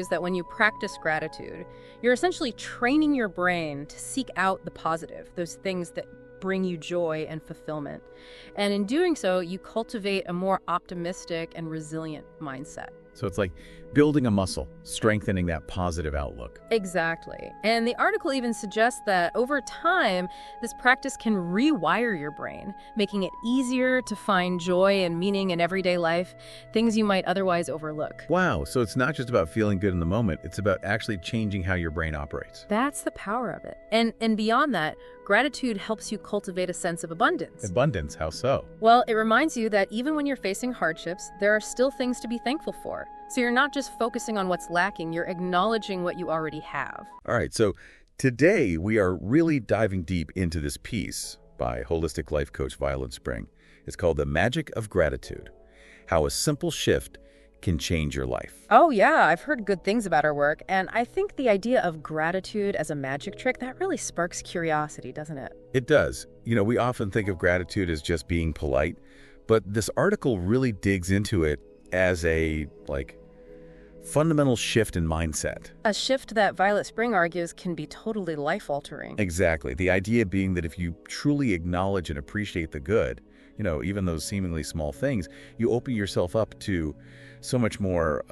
Is that when you practice gratitude, you're essentially training your brain to seek out the positive, those things that bring you joy and fulfillment. And in doing so, you cultivate a more optimistic and resilient mindset. So it's like building a muscle, strengthening that positive outlook. Exactly. And the article even suggests that over time, this practice can rewire your brain, making it easier to find joy and meaning in everyday life, things you might otherwise overlook. Wow, so it's not just about feeling good in the moment, it's about actually changing how your brain operates. That's the power of it. And beyond that, gratitude helps you cultivate a sense of abundance. Abundance, how so? Well, it reminds you that even when you're facing hardships, there are still things to be thankful for. So you're not just focusing on what's lacking, you're acknowledging what you already have. All right, so today we are really diving deep into this piece by holistic life coach Violet Spring. It's called The Magic of Gratitude, How a Simple Shift Can Change Your Life. Oh yeah, I've heard good things about her work, and I think the idea of gratitude as a magic trick, that really sparks curiosity, doesn't it? It does. You know, we often think of gratitude as just being polite, but this article really digs into it as a, fundamental shift in mindset. A shift that Violet Spring argues can be totally life-altering. Exactly. The idea being that if you truly acknowledge and appreciate the good, even those seemingly small things, you open yourself up to so much more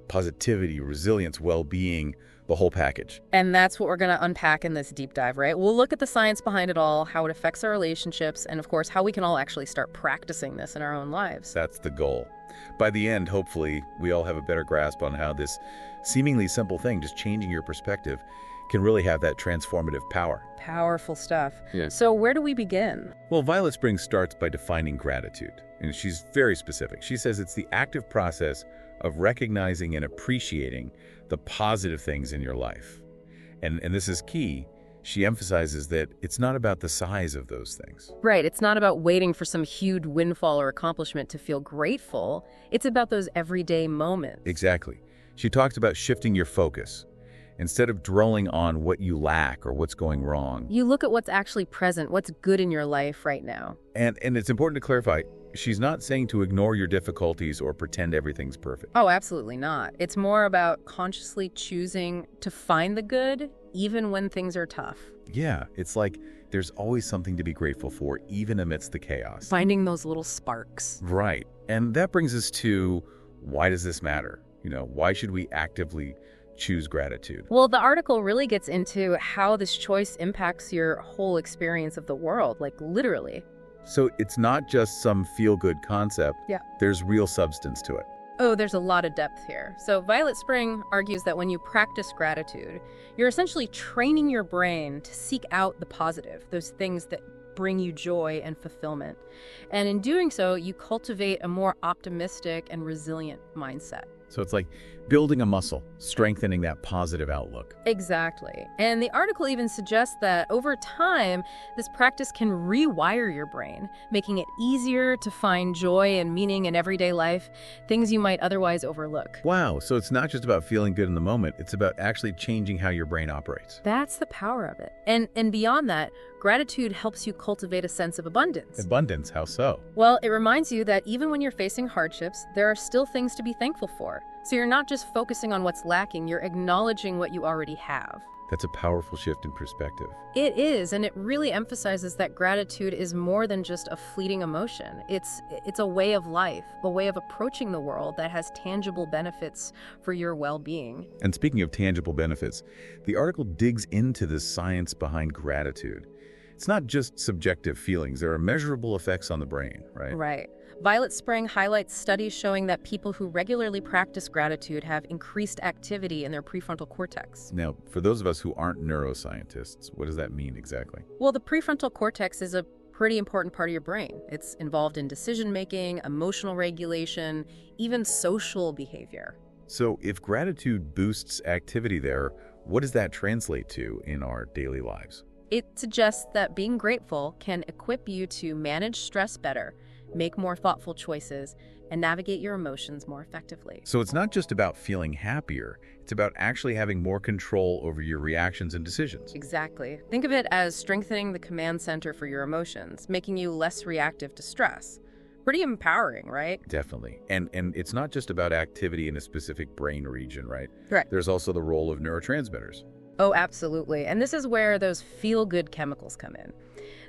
positivity, resilience, well-being, the whole package. And that's what we're going to unpack in this deep dive, right? We'll look at the science behind it all, how it affects our relationships, and of course, how we can all actually start practicing this in our own lives. That's the goal. By the end, hopefully, we all have a better grasp on how this seemingly simple thing, just changing your perspective, can really have that transformative power. Powerful stuff. Yeah. So where do we begin? Well, Violet Spring starts by defining gratitude, and she's very specific. She says it's the active process of recognizing and appreciating the positive things in your life. And this is key. She emphasizes that it's not about the size of those things. Right. It's not about waiting for some huge windfall or accomplishment to feel grateful. It's about those everyday moments. Exactly. She talks about shifting your focus. Instead of dwelling on what you lack or what's going wrong, you look at what's actually present, what's good in your life right now. And it's important to clarify, she's not saying to ignore your difficulties or pretend everything's perfect. Oh, absolutely not. It's more about consciously choosing to find the good, even when things are tough. Yeah, it's like there's always something to be grateful for, even amidst the chaos. Finding those little sparks. Right. And that brings us to, why does this matter? Why should we actively choose gratitude? Well, the article really gets into how this choice impacts your whole experience of the world, literally. So it's not just some feel-good concept. Yeah. There's real substance to it. Oh, there's a lot of depth here. So Violet Spring argues that when you practice gratitude, you're essentially training your brain to seek out the positive, those things that bring you joy and fulfillment. And in doing so, you cultivate a more optimistic and resilient mindset. So it's like building a muscle, strengthening that positive outlook. Exactly. And the article even suggests that over time, this practice can rewire your brain, making it easier to find joy and meaning in everyday life, things you might otherwise overlook. Wow, so it's not just about feeling good in the moment, it's about actually changing how your brain operates. That's the power of it. And beyond that, gratitude helps you cultivate a sense of abundance. Abundance, how so? Well, it reminds you that even when you're facing hardships, there are still things to be thankful for. So you're not just focusing on what's lacking, you're acknowledging what you already have. That's a powerful shift in perspective. It is, and it really emphasizes that gratitude is more than just a fleeting emotion. It's a way of life, a way of approaching the world that has tangible benefits for your well-being. And speaking of tangible benefits, the article digs into the science behind gratitude. It's not just subjective feelings. There are measurable effects on the brain, right? Right. Violet Spring highlights studies showing that people who regularly practice gratitude have increased activity in their prefrontal cortex. Now, for those of us who aren't neuroscientists, what does that mean exactly? Well, the prefrontal cortex is a pretty important part of your brain. It's involved in decision-making, emotional regulation, even social behavior. So if gratitude boosts activity there, what does that translate to in our daily lives? It suggests that being grateful can equip you to manage stress better, make more thoughtful choices, and navigate your emotions more effectively. So it's not just about feeling happier, it's about actually having more control over your reactions and decisions. Exactly. Think of it as strengthening the command center for your emotions, making you less reactive to stress. Pretty empowering, right? Definitely. And it's not just about activity in a specific brain region, right? Correct. There's also the role of neurotransmitters. Oh, absolutely. And this is where those feel-good chemicals come in.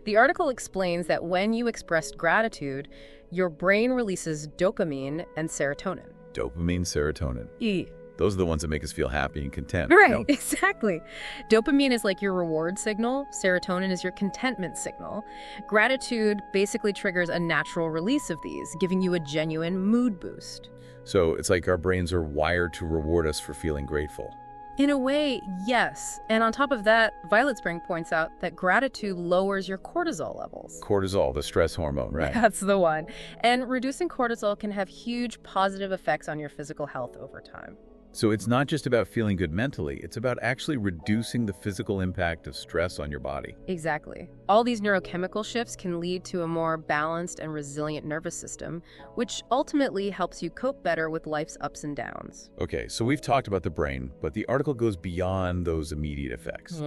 The article explains that when you express gratitude, your brain releases dopamine and serotonin. Dopamine, serotonin. E. Those are the ones that make us feel happy and content. Right, exactly. Dopamine is like your reward signal. Serotonin is your contentment signal. Gratitude basically triggers a natural release of these, giving you a genuine mood boost. So it's like our brains are wired to reward us for feeling grateful. In a way, yes. And on top of that, Violet Spring points out that gratitude lowers your cortisol levels. Cortisol, the stress hormone, right? That's the one. And reducing cortisol can have huge positive effects on your physical health over time. So it's not just about feeling good mentally, it's about actually reducing the physical impact of stress on your body. Exactly. All these neurochemical shifts can lead to a more balanced and resilient nervous system, which ultimately helps you cope better with life's ups and downs. Okay, so we've talked about the brain, but the article goes beyond those immediate effects.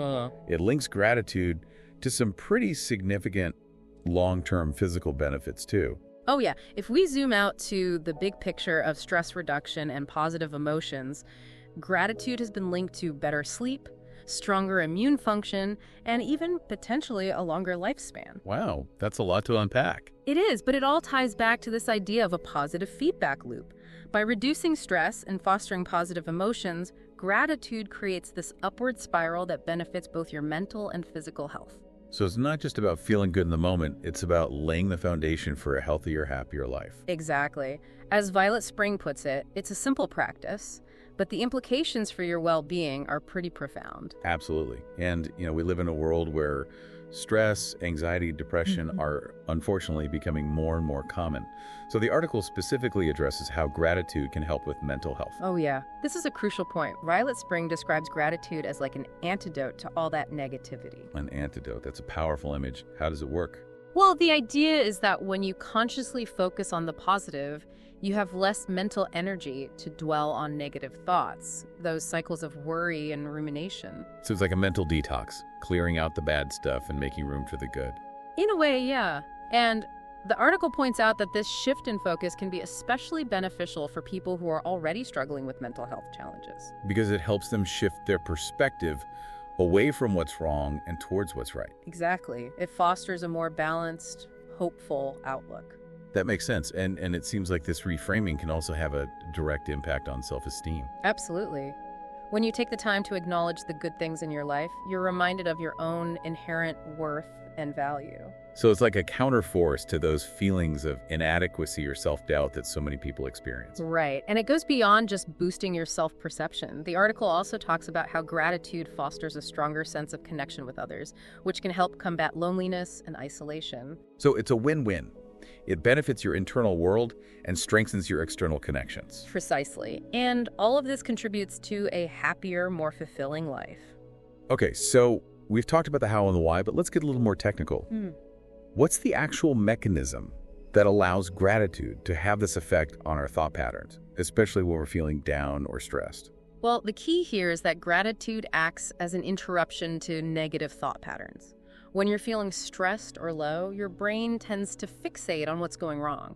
It links gratitude to some pretty significant long-term physical benefits too. Oh yeah, if we zoom out to the big picture of stress reduction and positive emotions, gratitude has been linked to better sleep, stronger immune function, and even potentially a longer lifespan. Wow, that's a lot to unpack. It is, but it all ties back to this idea of a positive feedback loop. By reducing stress and fostering positive emotions, gratitude creates this upward spiral that benefits both your mental and physical health. So it's not just about feeling good in the moment, it's about laying the foundation for a healthier, happier life. Exactly. As Violet Spring puts it, it's a simple practice, but the implications for your well-being are pretty profound. Absolutely. And, we live in a world where stress, anxiety, depression are unfortunately becoming more and more common. So the article specifically addresses how gratitude can help with mental health. Oh yeah, this is a crucial point. Violet Spring describes gratitude as like an antidote to all that negativity. An antidote, that's a powerful image. How does it work? Well, the idea is that when you consciously focus on the positive, you have less mental energy to dwell on negative thoughts, those cycles of worry and rumination. So it's like a mental detox, clearing out the bad stuff and making room for the good. In a way, yeah. And the article points out that this shift in focus can be especially beneficial for people who are already struggling with mental health challenges. Because it helps them shift their perspective away from what's wrong and towards what's right. Exactly. It fosters a more balanced, hopeful outlook. That makes sense. And it seems like this reframing can also have a direct impact on self-esteem. Absolutely. When you take the time to acknowledge the good things in your life, you're reminded of your own inherent worth and value. So it's like a counterforce to those feelings of inadequacy or self-doubt that so many people experience. Right. And it goes beyond just boosting your self-perception. The article also talks about how gratitude fosters a stronger sense of connection with others, which can help combat loneliness and isolation. So it's a win-win. It benefits your internal world and strengthens your external connections. Precisely. And all of this contributes to a happier, more fulfilling life. Okay, so we've talked about the how and the why, but let's get a little more technical. What's the actual mechanism that allows gratitude to have this effect on our thought patterns, especially when we're feeling down or stressed? Well, the key here is that gratitude acts as an interruption to negative thought patterns. When you're feeling stressed or low, your brain tends to fixate on what's going wrong.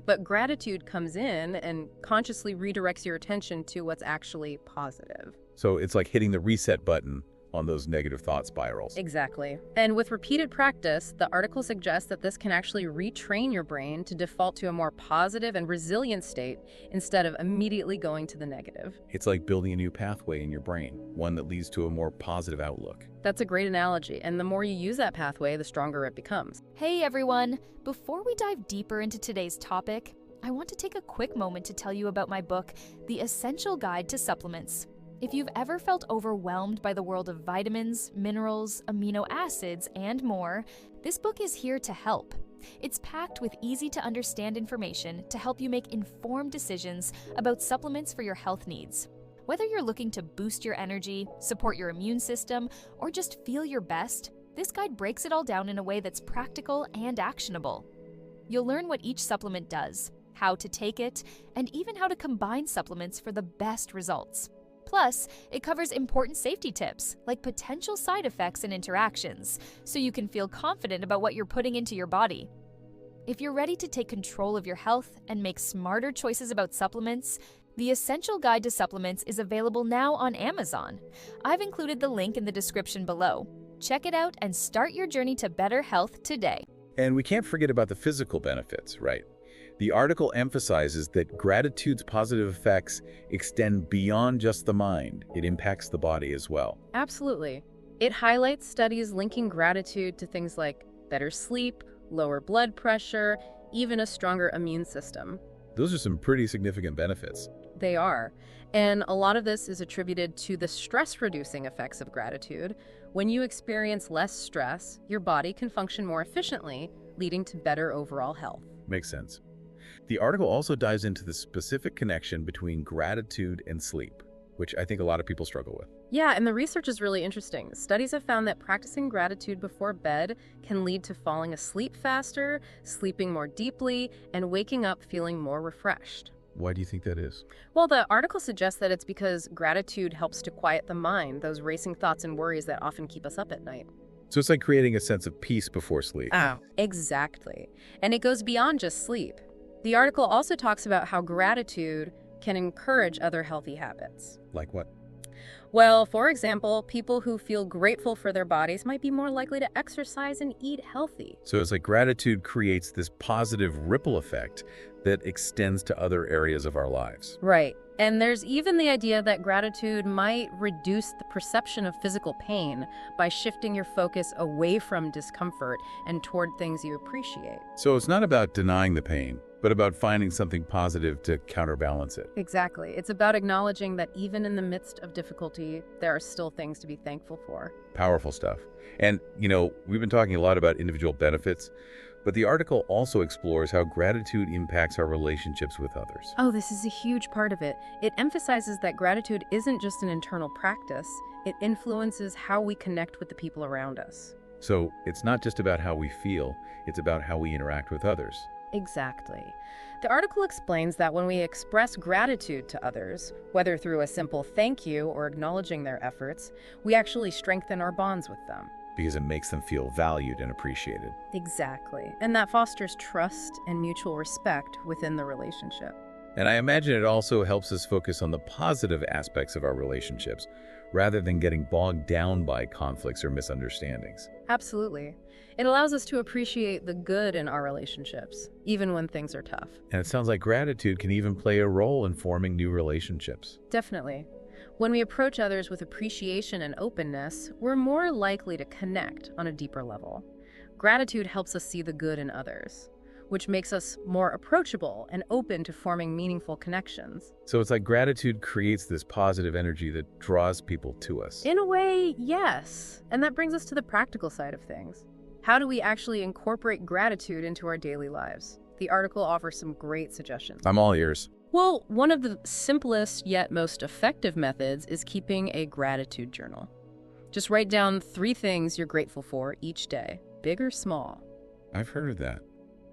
But gratitude comes in and consciously redirects your attention to what's actually positive. So it's like hitting the reset button on those negative thought spirals. Exactly. And with repeated practice, the article suggests that this can actually retrain your brain to default to a more positive and resilient state instead of immediately going to the negative. It's like building a new pathway in your brain, one that leads to a more positive outlook. That's a great analogy, and the more you use that pathway, the stronger it becomes. Hey everyone! Before we dive deeper into today's topic, I want to take a quick moment to tell you about my book, The Essential Guide to Supplements. If you've ever felt overwhelmed by the world of vitamins, minerals, amino acids, and more, this book is here to help. It's packed with easy-to-understand information to help you make informed decisions about supplements for your health needs. Whether you're looking to boost your energy, support your immune system, or just feel your best, this guide breaks it all down in a way that's practical and actionable. You'll learn what each supplement does, how to take it, and even how to combine supplements for the best results. Plus, it covers important safety tips, like potential side effects and interactions, so you can feel confident about what you're putting into your body. If you're ready to take control of your health and make smarter choices about supplements, the Essential Guide to Supplements is available now on Amazon. I've included the link in the description below. Check it out and start your journey to better health today. And we can't forget about the physical benefits, right? The article emphasizes that gratitude's positive effects extend beyond just the mind. It impacts the body as well. Absolutely. It highlights studies linking gratitude to things like better sleep, lower blood pressure, even a stronger immune system. Those are some pretty significant benefits. They are. And a lot of this is attributed to the stress-reducing effects of gratitude. When you experience less stress, your body can function more efficiently, leading to better overall health. Makes sense. The article also dives into the specific connection between gratitude and sleep, which I think a lot of people struggle with. Yeah, and the research is really interesting. Studies have found that practicing gratitude before bed can lead to falling asleep faster, sleeping more deeply, and waking up feeling more refreshed. Why do you think that is? Well, the article suggests that it's because gratitude helps to quiet the mind, those racing thoughts and worries that often keep us up at night. So it's like creating a sense of peace before sleep. Oh, exactly. And it goes beyond just sleep. The article also talks about how gratitude can encourage other healthy habits. Like what? Well, for example, people who feel grateful for their bodies might be more likely to exercise and eat healthy. So it's like gratitude creates this positive ripple effect that extends to other areas of our lives. Right. And there's even the idea that gratitude might reduce the perception of physical pain by shifting your focus away from discomfort and toward things you appreciate. So it's not about denying the pain, but about finding something positive to counterbalance it. Exactly. It's about acknowledging that even in the midst of difficulty, there are still things to be thankful for. Powerful stuff. And, we've been talking a lot about individual benefits, but the article also explores how gratitude impacts our relationships with others. Oh, this is a huge part of it. It emphasizes that gratitude isn't just an internal practice, it influences how we connect with the people around us. So it's not just about how we feel, it's about how we interact with others. Exactly. The article explains that when we express gratitude to others, whether through a simple thank you or acknowledging their efforts, we actually strengthen our bonds with them. Because it makes them feel valued and appreciated. Exactly. And that fosters trust and mutual respect within the relationship. And I imagine it also helps us focus on the positive aspects of our relationships, rather than getting bogged down by conflicts or misunderstandings. Absolutely. It allows us to appreciate the good in our relationships, even when things are tough. And it sounds like gratitude can even play a role in forming new relationships. Definitely. When we approach others with appreciation and openness, we're more likely to connect on a deeper level. Gratitude helps us see the good in others, which makes us more approachable and open to forming meaningful connections. So it's like gratitude creates this positive energy that draws people to us. In a way, yes. And that brings us to the practical side of things. How do we actually incorporate gratitude into our daily lives? The article offers some great suggestions. I'm all ears. Well, one of the simplest yet most effective methods is keeping a gratitude journal. Just write down 3 things you're grateful for each day, big or small. I've heard of that.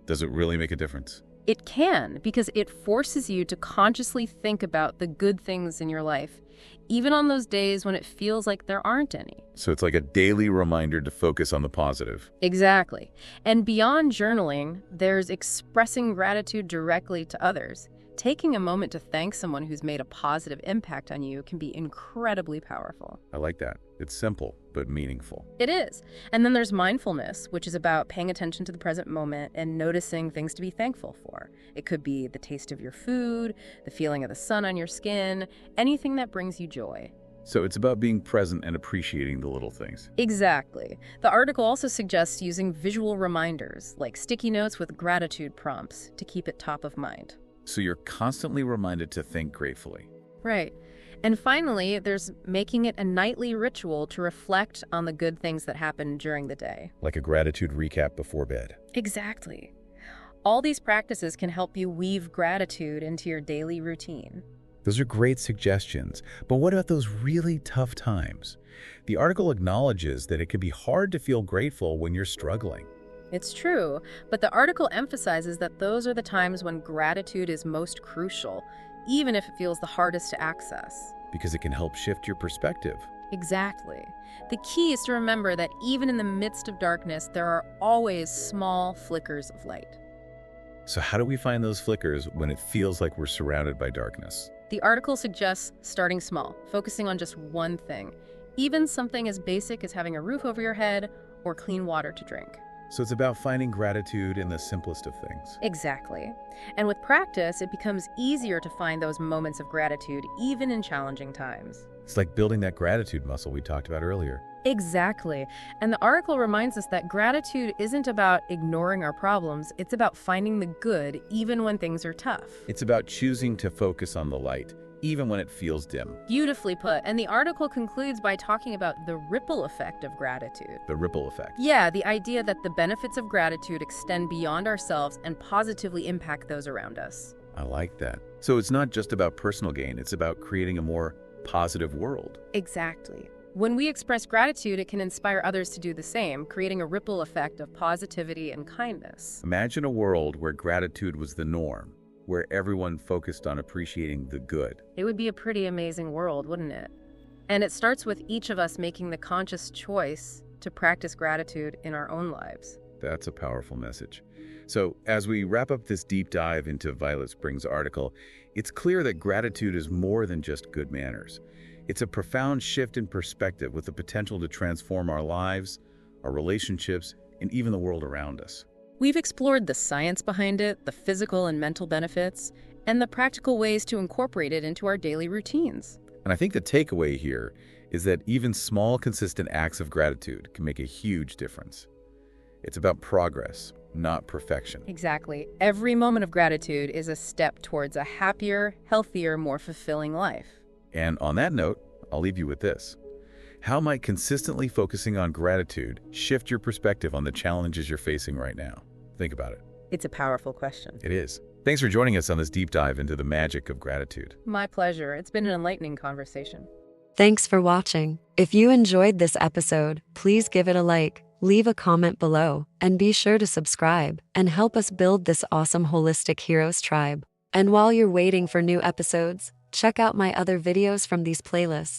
Does it really make a difference? It can, because it forces you to consciously think about the good things in your life, even on those days when it feels like there aren't any. So it's like a daily reminder to focus on the positive. Exactly. And beyond journaling, there's expressing gratitude directly to others. Taking a moment to thank someone who's made a positive impact on you can be incredibly powerful. I like that. It's simple, but meaningful. It is. And then there's mindfulness, which is about paying attention to the present moment and noticing things to be thankful for. It could be the taste of your food, the feeling of the sun on your skin, anything that brings you joy. So it's about being present and appreciating the little things. Exactly. The article also suggests using visual reminders, like sticky notes with gratitude prompts, to keep it top of mind. So you're constantly reminded to think gratefully. Right. And finally, there's making it a nightly ritual to reflect on the good things that happened during the day. Like a gratitude recap before bed. Exactly. All these practices can help you weave gratitude into your daily routine. Those are great suggestions, but what about those really tough times? The article acknowledges that it can be hard to feel grateful when you're struggling. It's true, but the article emphasizes that those are the times when gratitude is most crucial, even if it feels the hardest to access. Because it can help shift your perspective. Exactly. The key is to remember that even in the midst of darkness, there are always small flickers of light. So how do we find those flickers when it feels like we're surrounded by darkness? The article suggests starting small, focusing on just one thing, even something as basic as having a roof over your head or clean water to drink. So it's about finding gratitude in the simplest of things. Exactly. And with practice, it becomes easier to find those moments of gratitude, even in challenging times. It's like building that gratitude muscle we talked about earlier. Exactly. And the article reminds us that gratitude isn't about ignoring our problems, it's about finding the good even when things are tough. It's about choosing to focus on the light, even when it feels dim. Beautifully put. And the article concludes by talking about the ripple effect of gratitude. The ripple effect. Yeah, the idea that the benefits of gratitude extend beyond ourselves and positively impact those around us. I like that. So it's not just about personal gain, it's about creating a more positive world. Exactly. When we express gratitude, it can inspire others to do the same, creating a ripple effect of positivity and kindness. Imagine a world where gratitude was the norm, where everyone focused on appreciating the good. It would be a pretty amazing world, wouldn't it? And it starts with each of us making the conscious choice to practice gratitude in our own lives. That's a powerful message. So as we wrap up this deep dive into Violet Spring's article, it's clear that gratitude is more than just good manners. It's a profound shift in perspective with the potential to transform our lives, our relationships, and even the world around us. We've explored the science behind it, the physical and mental benefits, and the practical ways to incorporate it into our daily routines. And I think the takeaway here is that even small, consistent acts of gratitude can make a huge difference. It's about progress, not perfection. Exactly. Every moment of gratitude is a step towards a happier, healthier, more fulfilling life. And on that note, I'll leave you with this. How might consistently focusing on gratitude shift your perspective on the challenges you're facing right now? Think about it. It's a powerful question. It is. Thanks for joining us on this deep dive into the magic of gratitude. My pleasure. It's been an enlightening conversation. Thanks for watching. If you enjoyed this episode, please give it a like, leave a comment below, and be sure to subscribe and help us build this awesome holistic heroes tribe. And while you're waiting for new episodes, check out my other videos from these playlists.